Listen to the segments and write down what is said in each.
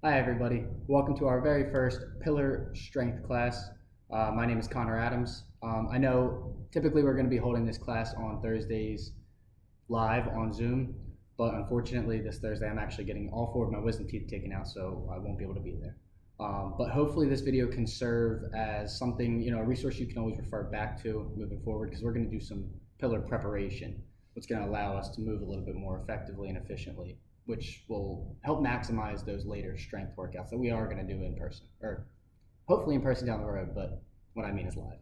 Hi everybody, welcome to our very first Pillar Strength class. My name is Connor Adams. I know typically we're going to be holding this class on Thursdays live on Zoom, but unfortunately this Thursday I'm actually getting all four of my wisdom teeth taken out, so I won't be able to be there. But hopefully this video can serve as something, a resource you can always refer back to moving forward, because we're going to do some pillar preparation, which is going to allow us to move a little bit more effectively and efficiently, which will help maximize those later strength workouts that we are going to do in person, or hopefully in person down the road, but what I mean is live.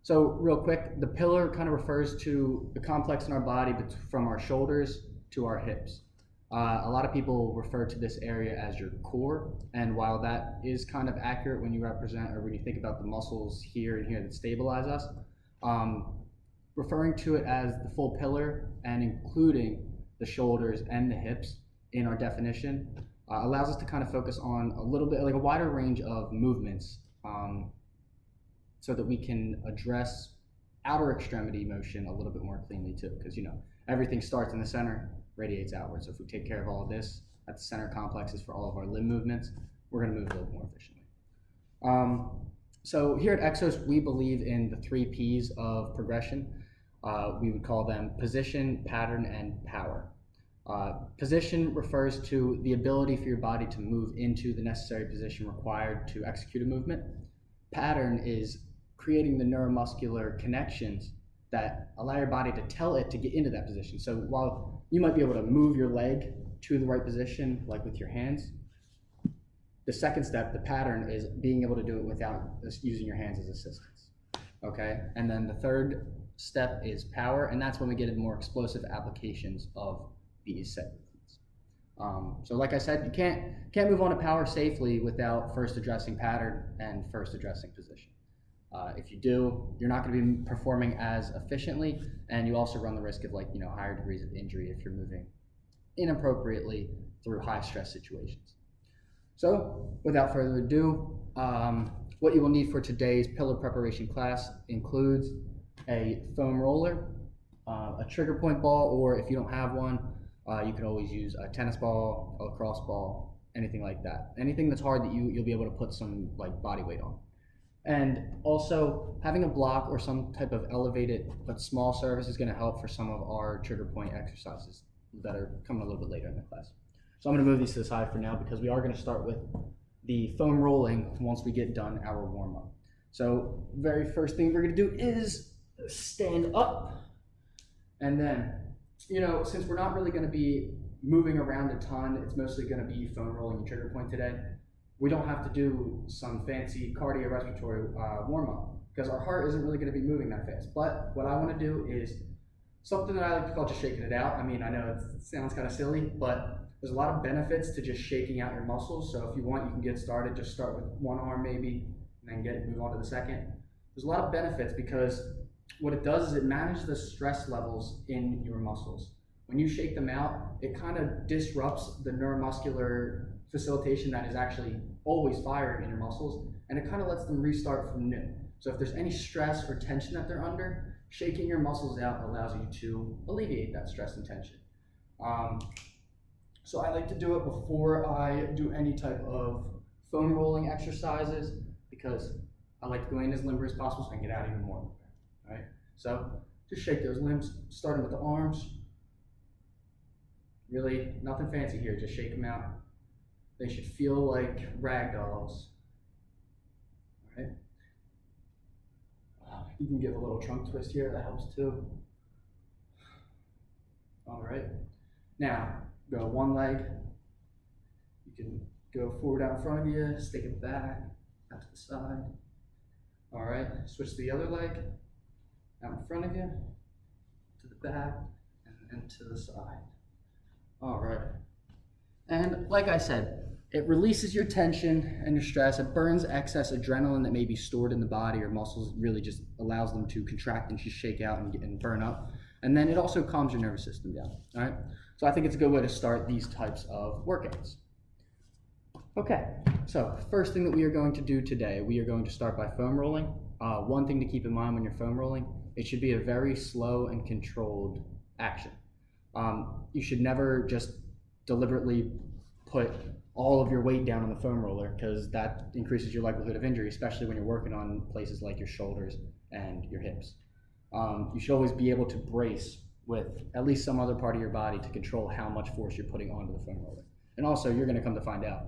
So real quick, the pillar kind of refers to the complex in our body from our shoulders to our hips. A lot of people refer to this area as your core, and while that is kind of accurate when you represent or when you think about the muscles here and here that stabilize us, referring to it as the full pillar and including the shoulders and the hips in our definition allows us to kind of focus on a little bit like a wider range of movements, so that we can address outer extremity motion a little bit more cleanly too, because everything starts in the center, radiates outward. So if we take care of all of this at the center complexes for all of our limb movements, we're going to move a little more efficiently. So here at Exos, we believe in the 3 P's of progression. We would call them position, pattern, and power. Position refers to the ability for your body to move into the necessary position required to execute a movement. Pattern is creating the neuromuscular connections that allow your body to tell it to get into that position. So while you might be able to move your leg to the right position, like with your hands, the second step, the pattern, is being able to do it without using your hands as assistance. Okay, and then the third step is power, and that's when we get into more explosive applications of these set movements. So like I said, you can't move on to power safely without first addressing pattern and first addressing position. If you do, you're not going to be performing as efficiently, and you also run the risk of higher degrees of injury if you're moving inappropriately through high stress situations. So without further ado, what you will need for today's pillar preparation class includes a foam roller, a trigger point ball, or if you don't have one, you can always use a tennis ball, a lacrosse ball, anything like that. Anything that's hard that you'll be able to put some body weight on. And also having a block or some type of elevated but small surface is going to help for some of our trigger point exercises that are coming a little bit later in the class. So I'm going to move these to the side for now, because we are going to start with the foam rolling once we get done our warm-up. So very first thing we're going to do is stand up, and then since we're not really going to be moving around a ton, it's mostly going to be foam rolling and trigger point today. We don't have to do some fancy cardiorespiratory warm-up, because our heart isn't really going to be moving that fast. But what I want to do is something that I like to call just shaking it out. I mean, I know it sounds kind of silly, but there's a lot of benefits to just shaking out your muscles. So if you want, you can get started. Just start with one arm maybe, and then move on to the second. There's a lot of benefits, because what it does is it manages the stress levels in your muscles. When you shake them out, it kind of disrupts the neuromuscular facilitation that is actually always firing in your muscles, and it kind of lets them restart from new. So if there's any stress or tension that they're under, shaking your muscles out allows you to alleviate that stress and tension. So I like to do it before I do any type of foam rolling exercises, because I like to go in as limber as possible so I can get out even more. All right, so just shake those limbs, starting with the arms. Really, nothing fancy here, just shake them out. They should feel like rag dolls. All right. You can give a little trunk twist here, that helps too. All right. Now, go one leg. You can go forward out in front of you, stick it back, out to the side. All right, switch to the other leg, out in front of you, to the back, and then to the side. All right. And like I said, it releases your tension and your stress. It burns excess adrenaline that may be stored in the body or muscles. It really just allows them to contract and just shake out and burn up. And then it also calms your nervous system down. All right. So I think it's a good way to start these types of workouts. Okay. So first thing that we are going to do today, we are going to start by foam rolling. One thing to keep in mind when you're foam rolling, it should be a very slow and controlled action. You should never just deliberately put all of your weight down on the foam roller, because that increases your likelihood of injury, especially when you're working on places like your shoulders and your hips. You should always be able to brace with at least some other part of your body to control how much force you're putting onto the foam roller. And also, you're going to come to find out,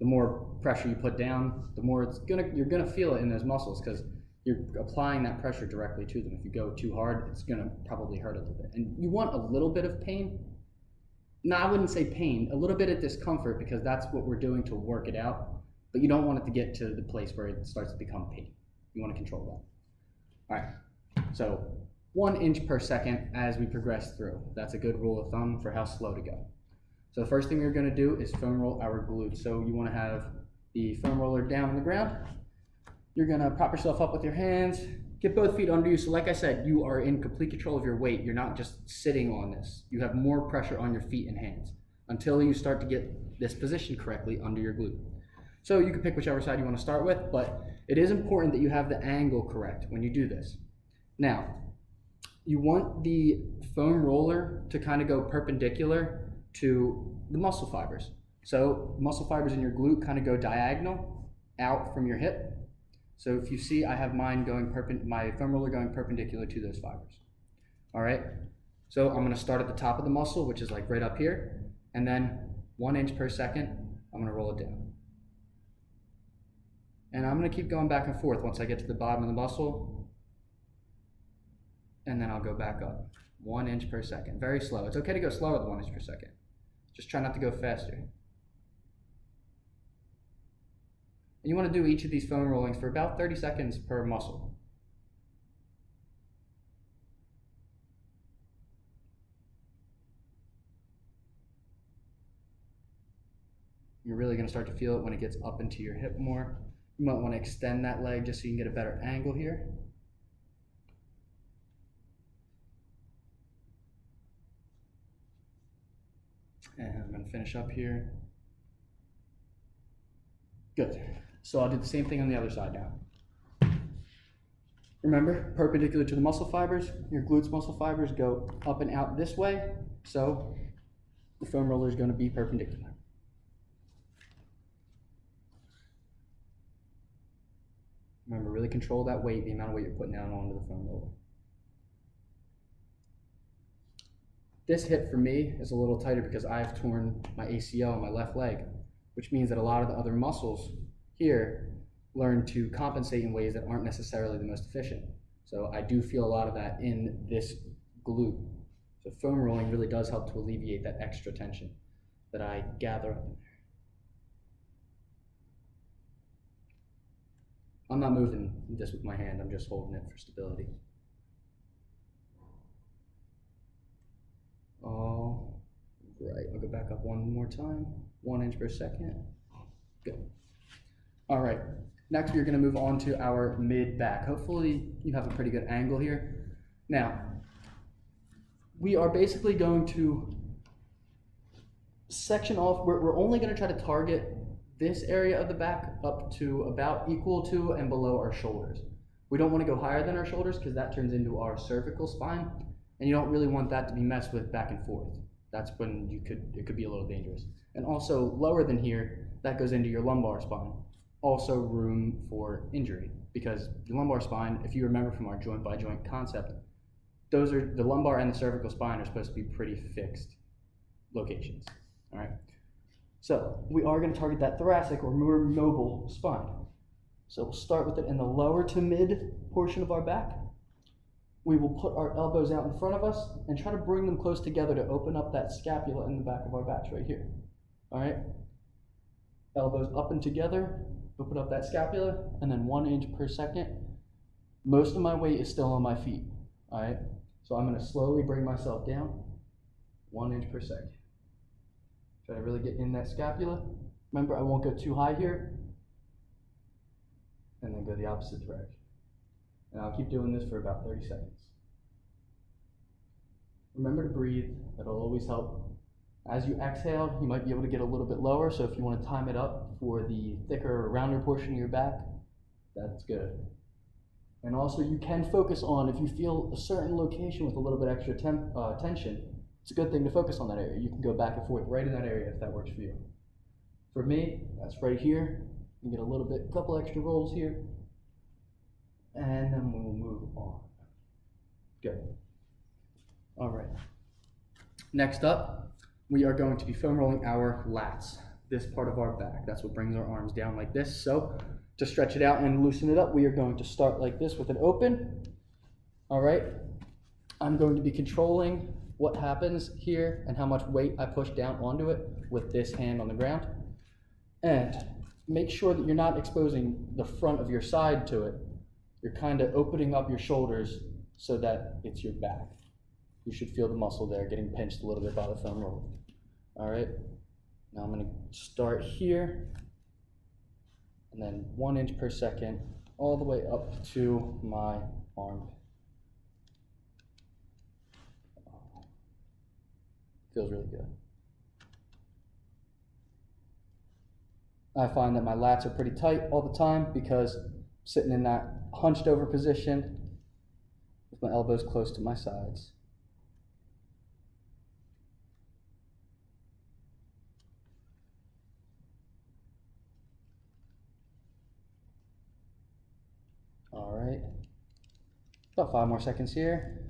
the more pressure you put down, the more you're going to feel it in those muscles, because you're applying that pressure directly to them. If you go too hard, it's going to probably hurt a little bit. And you want a little bit of pain. No, I wouldn't say pain, a little bit of discomfort, because that's what we're doing to work it out. But you don't want it to get to the place where it starts to become pain. You want to control that. All right, so 1 inch per second as we progress through. That's a good rule of thumb for how slow to go. So the first thing we're going to do is foam roll our glutes. So you want to have the foam roller down on the ground. You're going to prop yourself up with your hands, get both feet under you. So like I said, you are in complete control of your weight. You're not just sitting on this. You have more pressure on your feet and hands until you start to get this position correctly under your glute. So you can pick whichever side you want to start with, but it is important that you have the angle correct when you do this. Now, you want the foam roller to kind of go perpendicular to the muscle fibers. So muscle fibers in your glute kind of go diagonal out from your hip. So if you see, I have mine going my foam roller going perpendicular to those fibers. All right. So I'm going to start at the top of the muscle, which is like right up here, and then 1 inch per second, I'm going to roll it down. And I'm going to keep going back and forth once I get to the bottom of the muscle, and then I'll go back up. 1 inch per second. Very slow. It's okay to go slower than 1 inch per second. Just try not to go faster. And you want to do each of these foam rollings for about 30 seconds per muscle. You're really going to start to feel it when it gets up into your hip more. You might want to extend that leg just so you can get a better angle here. And I'm going to finish up here. Good. So I'll do the same thing on the other side now. Remember, perpendicular to the muscle fibers, your glutes muscle fibers go up and out this way, so the foam roller is going to be perpendicular. Remember, really control that weight, the amount of weight you're putting down onto the foam roller. This hip for me is a little tighter because I've torn my ACL on my left leg, which means that a lot of the other muscles here learn to compensate in ways that aren't necessarily the most efficient. So I do feel a lot of that in this glute. So foam rolling really does help to alleviate that extra tension that I gather up in there. I'm not moving this with my hand, I'm just holding it for stability. All right, I'll go back up one more time. 1 inch per second. Good. All right, next we're gonna move on to our mid back. Hopefully you have a pretty good angle here. Now, we are basically going to section off, we're only gonna try to target this area of the back up to about equal to and below our shoulders. We don't want to go higher than our shoulders because that turns into our cervical spine, and you don't really want that to be messed with back and forth. That's when it could be a little dangerous. And also lower than here, that goes into your lumbar spine. Also room for injury, because the lumbar spine, if you remember from our joint by joint concept, those are the lumbar and the cervical spine are supposed to be pretty fixed locations. All right. So we are going to target that thoracic or more mobile spine. So we'll start with it in the lower to mid portion of our back. We will put our elbows out in front of us and try to bring them close together to open up that scapula in the back of our backs right here. All right. Elbows up and together, open up that scapula, and then 1 inch per second. Most of my weight is still on my feet. All right. So I'm going to slowly bring myself down 1 inch per second. Try to really get in that scapula. Remember, I won't go too high here. And then go the opposite direction. And I'll keep doing this for about 30 seconds. Remember to breathe. That'll always help. As you exhale, you might be able to get a little bit lower. So if you want to time it up for the thicker, rounder portion of your back, that's good. And also you can focus on, if you feel a certain location with a little bit extra tension, it's a good thing to focus on that area. You can go back and forth right in that area if that works for you. For me, that's right here. You get a little bit, couple extra rolls here, and then we'll move on. Good. All right. Next up, we are going to be foam rolling our lats, this part of our back. That's what brings our arms down like this. So to stretch it out and loosen it up, we are going to start like this with an open. All right. I'm going to be controlling what happens here and how much weight I push down onto it with this hand on the ground. And make sure that you're not exposing the front of your side to it. You're kind of opening up your shoulders so that it's your back. You should feel the muscle there getting pinched a little bit by the foam roller. All right, now I'm going to start here and then 1 inch per second all the way up to my arm. Feels really good. I find that my lats are pretty tight all the time because I'm sitting in that hunched over position with my elbows close to my sides. All right, about 5 more seconds here.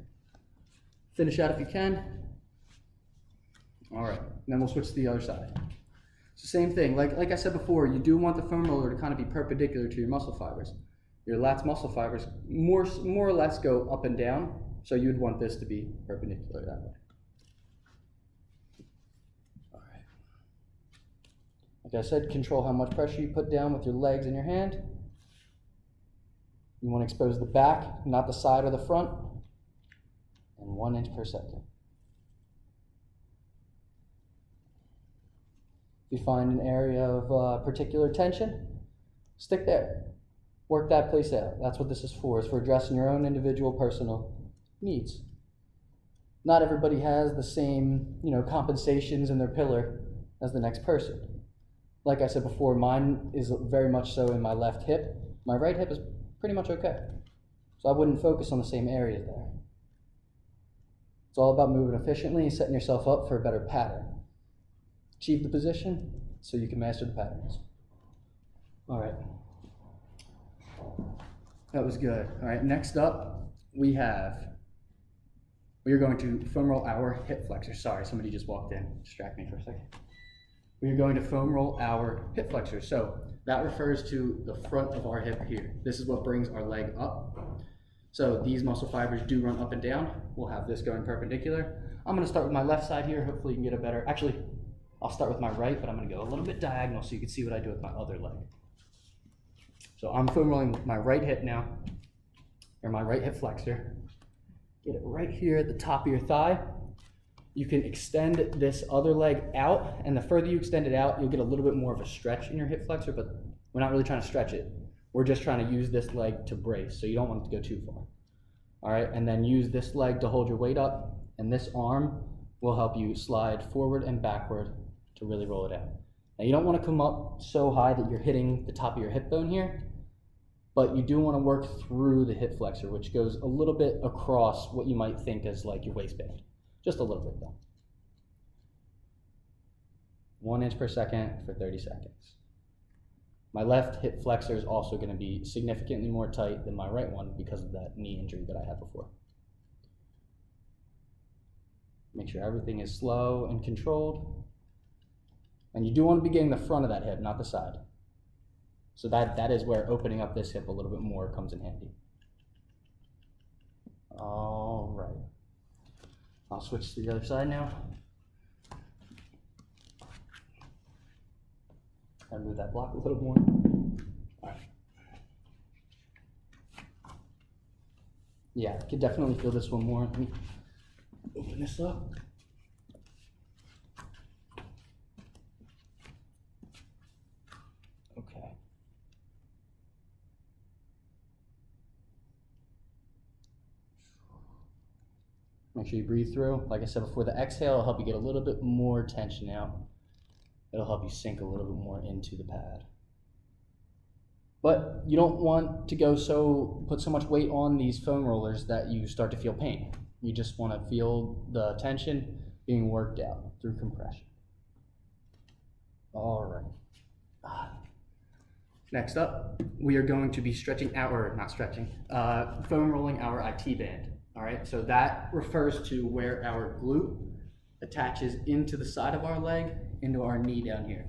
Finish out if you can. All right, and then we'll switch to the other side. It's the same thing, like I said before, you do want the foam roller to kind of be perpendicular to your muscle fibers. Your lats muscle fibers more or less go up and down, so you would want this to be perpendicular that way. All right. Like I said, control how much pressure you put down with your legs and your hand. You want to expose the back, not the side or the front, and 1 inch per second. If you find an area of particular tension, stick there. Work that place out. That's what this is for addressing your own individual personal needs. Not everybody has the same, compensations in their pillar as the next person. Like I said before, mine is very much so in my left hip. My right hip is pretty much okay. So I wouldn't focus on the same areas there. It's all about moving efficiently and setting yourself up for a better pattern. Achieve the position so you can master the patterns. All right. That was good. All right, next up, we are going to foam roll our hip flexor. Sorry, somebody just walked in. Distract me for a second. We are going to foam roll our hip flexor. So that refers to the front of our hip here. This is what brings our leg up. So these muscle fibers do run up and down. We'll have this going perpendicular. I'm going to start with my left side here. Hopefully you can get a better, actually, I'll start with my right, but I'm going to go a little bit diagonal so you can see what I do with my other leg. So I'm foam rolling with my right hip now, or my right hip flexor. Get it right here at the top of your thigh. You can extend this other leg out, and the further you extend it out, you'll get a little bit more of a stretch in your hip flexor, but we're not really trying to stretch it. We're just trying to use this leg to brace, so you don't want it to go too far. All right, and then use this leg to hold your weight up, and this arm will help you slide forward and backward to really roll it out. Now you don't want to come up so high that you're hitting the top of your hip bone here, but you do want to work through the hip flexor, which goes a little bit across what you might think as like your waistband. Just a little bit though. 1 inch per second for 30 seconds. My left hip flexor is also going to be significantly more tight than my right one because of that knee injury that I had before. Make sure everything is slow and controlled. And you do want to be getting the front of that hip, not the side. So that is where opening up this hip a little bit more comes in handy. All right. I'll switch to the other side now. I'll move that block a little more. All right. Yeah, I could definitely feel this one more. Let me open this up. Okay. Make sure you breathe through. Like I said before, the exhale will help you get a little bit more tension out. It'll help you sink a little bit more into the pad. But you don't want to put so much weight on these foam rollers that you start to feel pain. You just want to feel the tension being worked out through compression. All right. Next up, we are going to be foam rolling our IT band. All right, so that refers to where our glute attaches into the side of our leg, into our knee down here.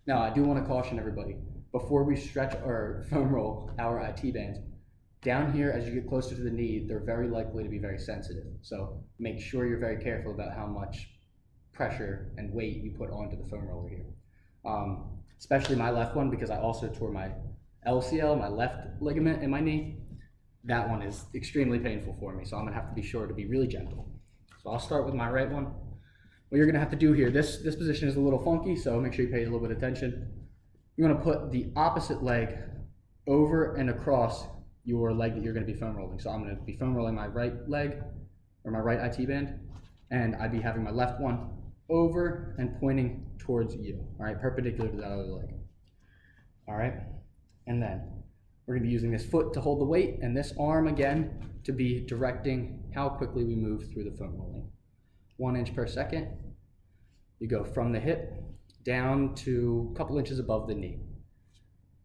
Now, I do want to caution everybody, before we stretch or foam roll our IT bands, down here, as you get closer to the knee, they're very likely to be very sensitive. So make sure you're very careful about how much pressure and weight you put onto the foam roller here. Especially my left one, because I also tore my LCL, my left ligament in my knee. That one is extremely painful for me, so I'm gonna have to be sure to be really gentle. So I'll start with my right one. What you're gonna have to do here, this position is a little funky, so make sure you pay a little bit of attention. You're gonna put the opposite leg over and across your leg that you're gonna be foam rolling. So I'm gonna be foam rolling my right leg, or my right IT band, and I'd be having my left one over and pointing towards you, all right, perpendicular to that other leg. All right, and then we're gonna be using this foot to hold the weight, and this arm again to be directing how quickly we move through the foam rolling. 1 inch per second. You go from the hip down to a couple inches above the knee.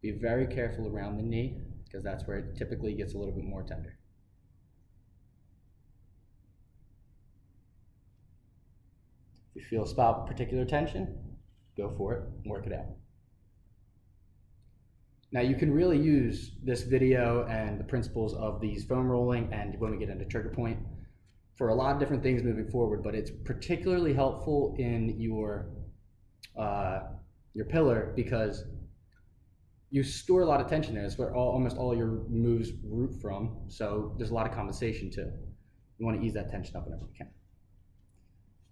Be very careful around the knee, because that's where it typically gets a little bit more tender. If you feel a spot of particular tension, go for it and work it out. Now you can really use this video and the principles of these foam rolling and when we get into trigger point for a lot of different things moving forward, but it's particularly helpful in your pillar because you store a lot of tension there. It's where almost all your moves root from, so there's a lot of compensation too. You want to ease that tension up whenever you can.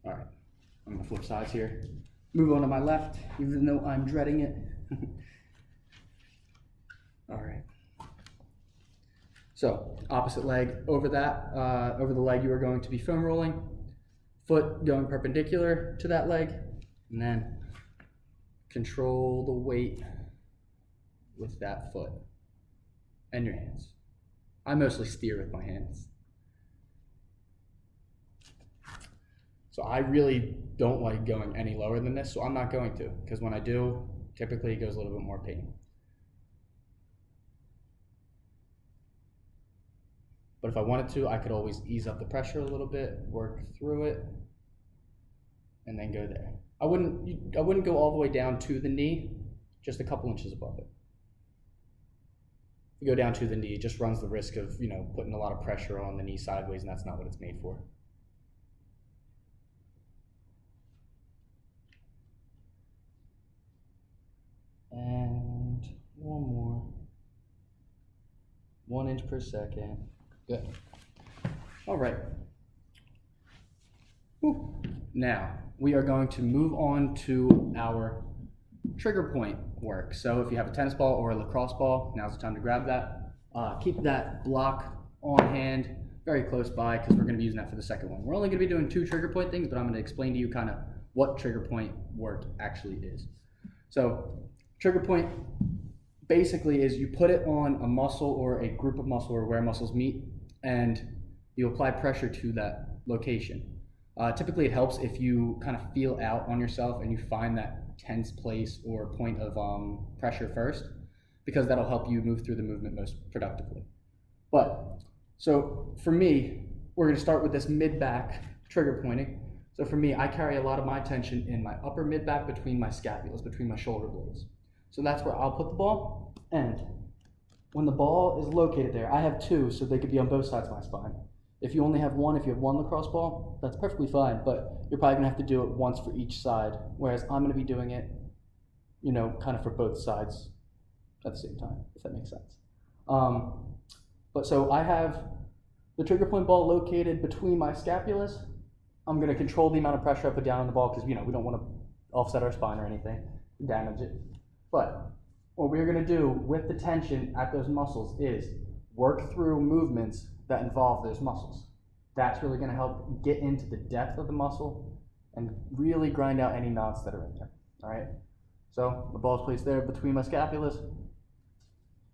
All right, I'm gonna flip sides here. Move on to my left, even though I'm dreading it. All right. So opposite leg over over the leg you are going to be foam rolling. Foot going perpendicular to that leg, and then control the weight with that foot and your hands. I mostly steer with my hands. So I really don't like going any lower than this, so I'm not going to, because when I do, typically it goes a little bit more pain. But if I wanted to, I could always ease up the pressure a little bit, work through it, and then go there. I wouldn't go all the way down to the knee, just a couple inches above it. If you go down to the knee, it just runs the risk of, putting a lot of pressure on the knee sideways, and that's not what it's made for. And one more. 1 inch per second. Good. All right. Whew. Now, we are going to move on to our trigger point work. So if you have a tennis ball or a lacrosse ball, now's the time to grab that. Keep that block on hand, very close by, because we're going to be using that for the second one. We're only going to be doing 2 trigger point things, but I'm going to explain to you kind of what trigger point work actually is. So trigger point basically is you put it on a muscle or a group of muscle or where muscles meet, and you apply pressure to that location. Typically it helps if you kind of feel out on yourself and you find that tense place or point of pressure first, because that'll help you move through the movement most productively. So for me, we're going to start with this mid-back trigger pointing. So for me, I carry a lot of my tension in my upper mid-back between my scapulas, between my shoulder blades. So that's where I'll put the ball, and when the ball is located there, I have 2, so they could be on both sides of my spine. If you only have 1, if you have 1 lacrosse ball, that's perfectly fine, but you're probably gonna have to do it once for each side, whereas I'm gonna be doing it, kind of for both sides at the same time, if that makes sense. But so I have the trigger point ball located between my scapulas. I'm gonna control the amount of pressure I put down on the ball because we don't wanna offset our spine or anything, damage it. But what we're going to do with the tension at those muscles is work through movements that involve those muscles. That's really going to help get into the depth of the muscle and really grind out any knots that are in there. All right. So the ball's placed there between my scapulas.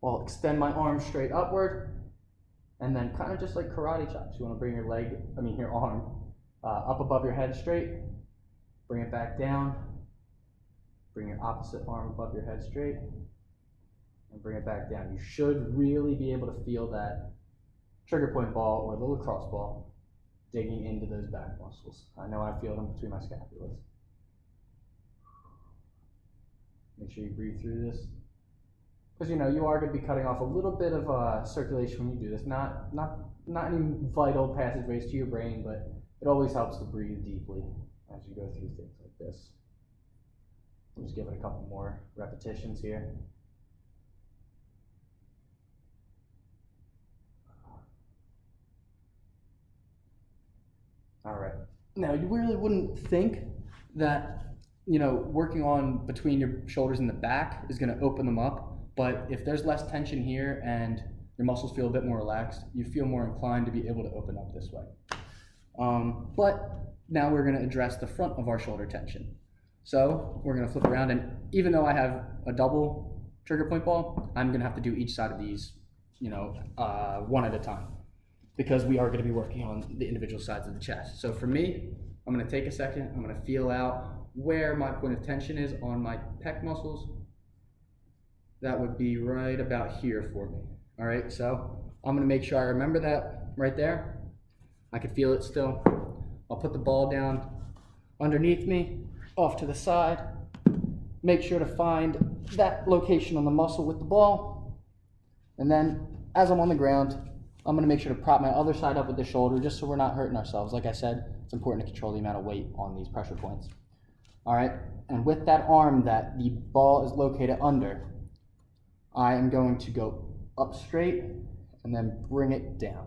I'll extend my arm straight upward, and then kind of just like karate chops. You want to bring your arm up above your head straight, bring it back down. Bring your opposite arm above your head straight, and bring it back down. You should really be able to feel that trigger point ball or the lacrosse ball digging into those back muscles. I know I feel them between my scapulas. Make sure you breathe through this. Because you are going to be cutting off a little bit of circulation when you do this. Not any vital passageways to your brain, but it always helps to breathe deeply as you go through things like this. We'll just give it a couple more repetitions here. All right. Now, you really wouldn't think that, working on between your shoulders and the back is going to open them up. But if there's less tension here and your muscles feel a bit more relaxed, you feel more inclined to be able to open up this way. But now we're going to address the front of our shoulder tension. So we're going to flip around, and even though I have a double trigger point ball, I'm going to have to do each side of these, one at a time, because we are going to be working on the individual sides of the chest. So for me, I'm going to take a second. I'm going to feel out where my point of tension is on my pec muscles. That would be right about here for me. All right, so I'm going to make sure I remember that right there. I can feel it still. I'll put the ball down underneath me, off to the side. Make sure to find that location on the muscle with the ball. And then as I'm on the ground, I'm going to make sure to prop my other side up with the shoulder just so we're not hurting ourselves. Like I said, it's important to control the amount of weight on these pressure points. All right, and with that arm that the ball is located under, I am going to go up straight and then bring it down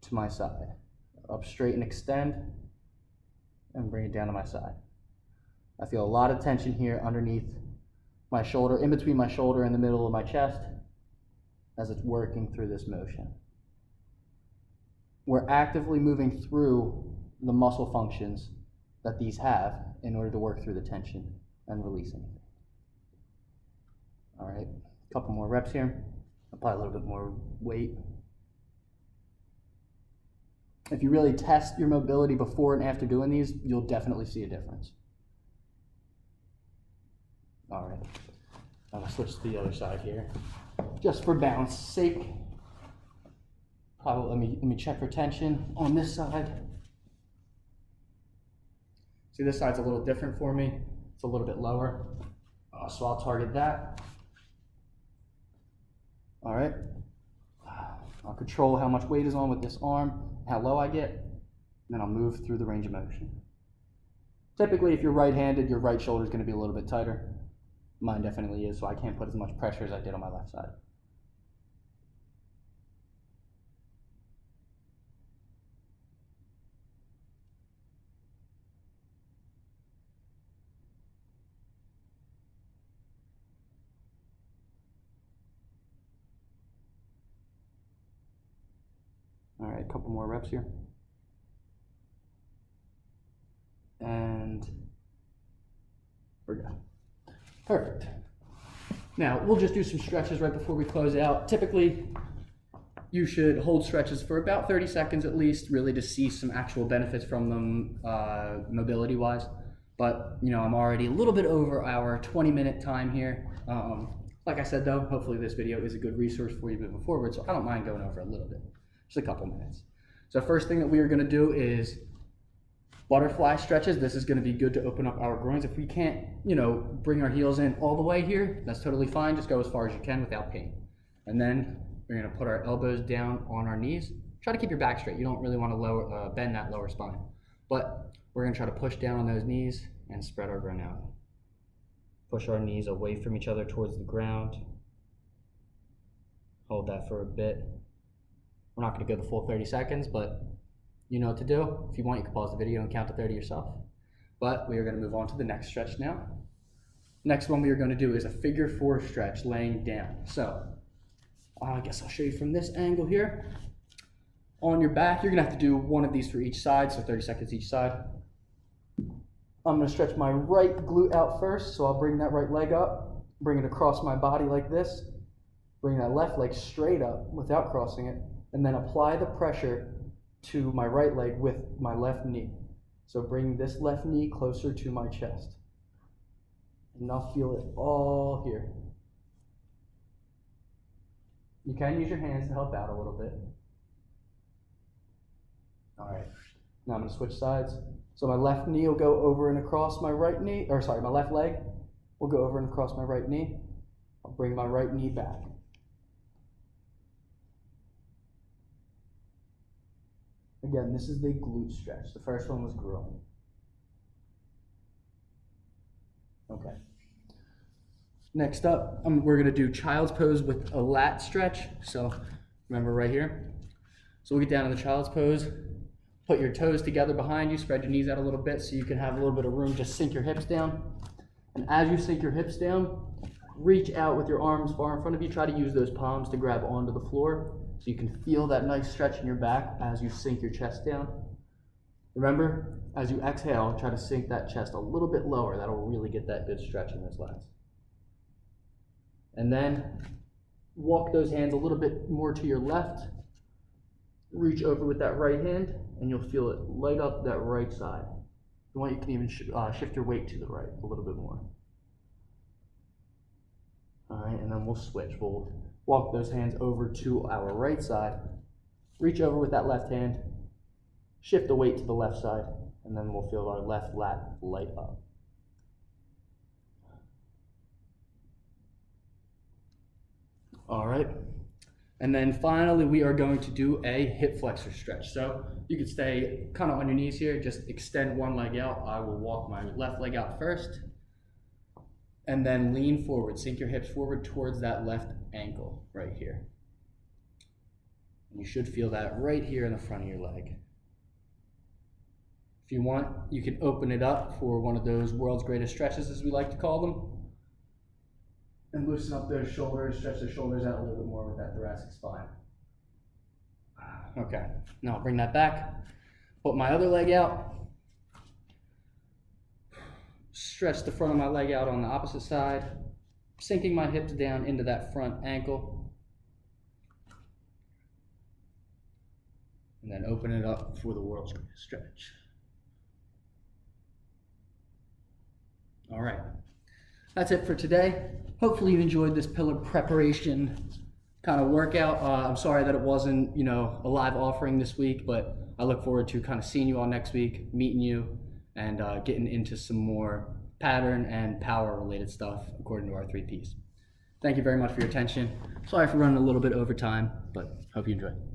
to my side. Up straight and extend and bring it down to my side. I feel a lot of tension here underneath my shoulder, in between my shoulder and the middle of my chest as it's working through this motion. We're actively moving through the muscle functions that these have in order to work through the tension and release anything. All right, a couple more reps here. Apply a little bit more weight. If you really test your mobility before and after doing these, you'll definitely see a difference. All right, I'm gonna switch to the other side here, just for balance sake. Probably let me check for tension on this side. See, this side's a little different for me. It's a little bit lower, so I'll target that. All right, I'll control how much weight is on with this arm, how low I get, and then I'll move through the range of motion. Typically, if you're right-handed, your right shoulder is going to be a little bit tighter. Mine definitely is, so I can't put as much pressure as I did on my left side. All right, a couple more reps here. And we're good. Perfect. Now, we'll just do some stretches right before we close out. Typically, you should hold stretches for about 30 seconds at least, really to see some actual benefits from them mobility-wise. But, I'm already a little bit over our 20-minute time here. Like I said, though, hopefully this video is a good resource for you moving forward, so I don't mind going over a little bit. Just a couple minutes. So first thing that we are going to do is butterfly stretches. This is going to be good to open up our groins. If we can't, bring our heels in all the way here, that's totally fine. Just go as far as you can without pain. And then we're going to put our elbows down on our knees. Try to keep your back straight. You don't really want to bend that lower spine. But we're going to try to push down on those knees and spread our groin out. Push our knees away from each other towards the ground. Hold that for a bit. We're not going to go the full 30 seconds, but you know what to do. If you want, you can pause the video and count to 30 yourself. But we are going to move on to the next stretch now. Next one we are going to do is a figure 4 stretch laying down. So I guess I'll show you from this angle here. On your back, you're going to have to do one of these for each side, so 30 seconds each side. I'm going to stretch my right glute out first, so I'll bring that right leg up, bring it across my body like this, bring that left leg straight up without crossing it, and then apply the pressure to my right leg with my left knee. So bring this left knee closer to my chest. And I'll feel it all here. You can use your hands to help out a little bit. All right, now I'm gonna switch sides. So my left knee will go over and across my right knee, or sorry, my left leg will go over and across my right knee. I'll bring my right knee back. Again, this is the glute stretch. The first one was groin. Okay. Next up, we're gonna do child's pose with a lat stretch. So remember right here. So we'll get down to the child's pose. Put your toes together behind you, spread your knees out a little bit so you can have a little bit of room. Just sink your hips down. And as you sink your hips down, reach out with your arms far in front of you. Try to use those palms to grab onto the floor so you can feel that nice stretch in your back as you sink your chest down. Remember, as you exhale, try to sink that chest a little bit lower. That'll really get that good stretch in those lats. And then walk those hands a little bit more to your left. Reach over with that right hand, and you'll feel it light up that right side. If you want, you can even shift your weight to the right a little bit more. All right, and then we'll switch. We'll walk those hands over to our right side. Reach over with that left hand. Shift the weight to the left side, and then we'll feel our left lat light up. All right. And then finally, we are going to do a hip flexor stretch. So you can stay kind of on your knees here, just extend one leg out. I will walk my left leg out first, and then lean forward. Sink your hips forward towards that left ankle right here. And you should feel that right here in the front of your leg. If you want, you can open it up for one of those world's greatest stretches, as we like to call them. And loosen up those shoulders, stretch the shoulders out a little bit more with that thoracic spine. Okay, now I'll bring that back. Put my other leg out. Stretch the front of my leg out on the opposite side. Sinking my hips down into that front ankle. And then open it up for the world's greatest stretch. All right, that's it for today. Hopefully you enjoyed this pillar preparation kind of workout. I'm sorry that it wasn't, a live offering this week, but I look forward to kind of seeing you all next week, meeting you, and getting into some more pattern and power related stuff according to our 3 Ps. Thank you very much for your attention. Sorry for running a little bit over time, but hope you enjoyed.